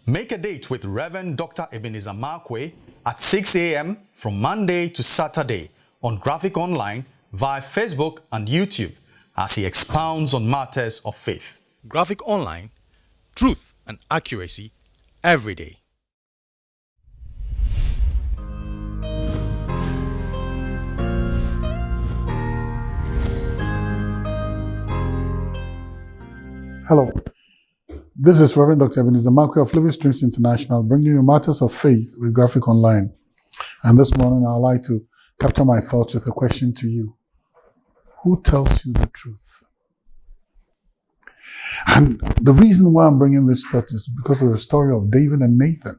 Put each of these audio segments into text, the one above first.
Make a date with Reverend Dr. Ebenezer Markwei at 6 a.m. from Monday to Saturday on Graphic Online via Facebook and YouTube as he expounds on matters of faith. Graphic Online, truth and accuracy every day. Hello, this is Reverend Dr. Ebenezer Markwei of Living Streams International, bringing you matters of faith with Graphic Online. And this morning, I'd like to capture my thoughts with a question to you. Who tells you the truth? And the reason why I'm bringing this thought is because of the story of David and Nathan.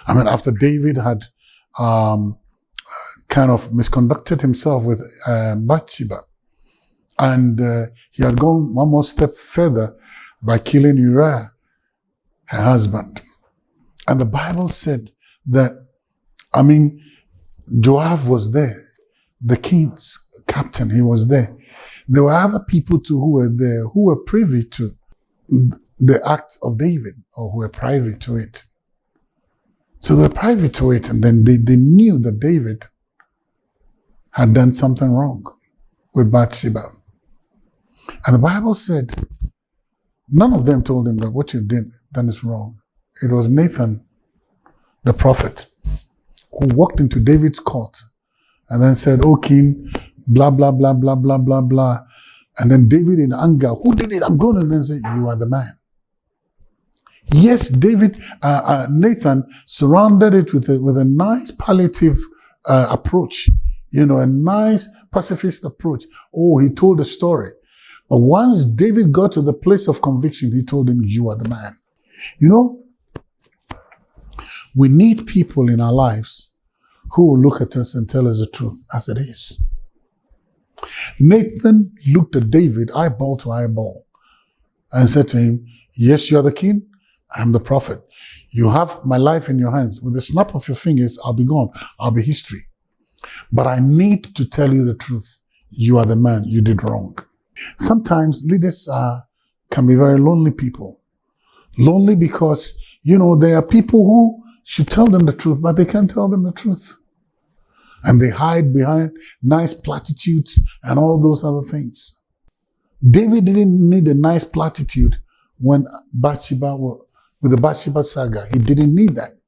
I mean, after David had kind of misconducted himself with Bathsheba, and he had gone one more step further by killing Uriah, her husband. And the Bible said that, Joab was there, the king's captain, he was there. There were other people too who were there, who were privy to the act of David, or who were privy to it. So they were privy to it, and then they knew that David had done something wrong with Bathsheba. And the Bible said, none of them told him that what you done is wrong. It was Nathan, the prophet, who walked into David's court and then said, "O king, blah, blah, blah, blah, blah, blah, blah." And then David in anger, "Who did it? I'm going to," then say, "You are the man." Yes, Nathan surrounded it with a nice palliative approach, a nice pacifist approach. Oh, he told a story. But once David got to the place of conviction, he told him, "You are the man." We need people in our lives who will look at us and tell us the truth as it is. Nathan looked at David eyeball to eyeball and said to him, "Yes, you are the king. I am the prophet. You have my life in your hands. With the snap of your fingers, I'll be gone. I'll be history. But I need to tell you the truth. You are the man. You did wrong." Sometimes leaders can be very lonely people. Lonely because, there are people who should tell them the truth, but they can't tell them the truth. And they hide behind nice platitudes and all those other things. David didn't need a nice platitude when with the Bathsheba saga. He didn't need that.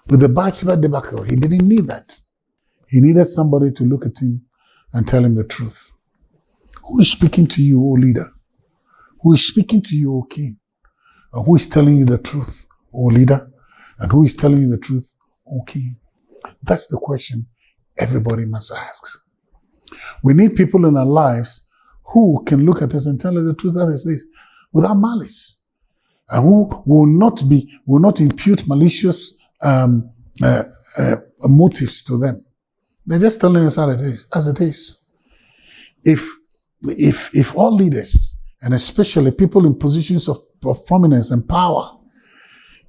With the Bathsheba debacle, he didn't need that. He needed somebody to look at him and tell him the truth. Who is speaking to you, O leader? Who is speaking to you, O king? And who is telling you the truth, O leader? And who is telling you the truth, O king? That's the question everybody must ask. We need people in our lives who can look at us and tell us the truth as it is, without malice, and who will not impute malicious motives to them. They're just telling us as it is. If all leaders, and especially people in positions of prominence and power,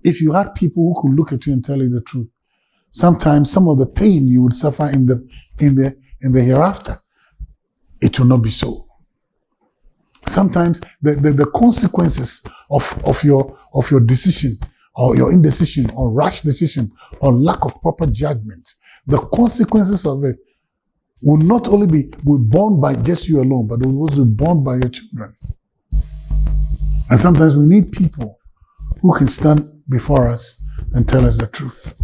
if you had people who could look at you and tell you the truth, sometimes some of the pain you would suffer in the hereafter, it will not be so. Sometimes the consequences of your decision, or your indecision, or rash decision, or lack of proper judgment, the consequences of it will not only be borne by just you alone, but will also be borne by your children. And sometimes we need people who can stand before us and tell us the truth.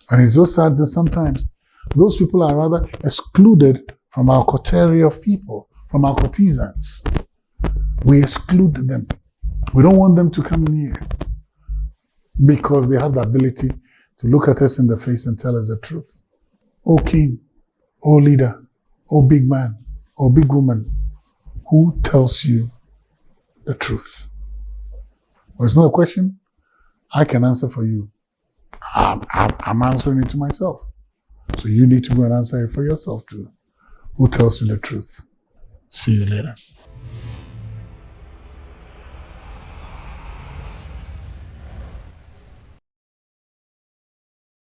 And it's so sad that sometimes those people are rather excluded from our coterie of people, from our courtesans. We exclude them. We don't want them to come near because they have the ability to look at us in the face and tell us the truth. O king, O leader, O big man, O big woman, who tells you the truth? Well, it's not a question I can answer for you. I'm answering it to myself. So you need to go and answer it for yourself too. Who tells you the truth? See you later.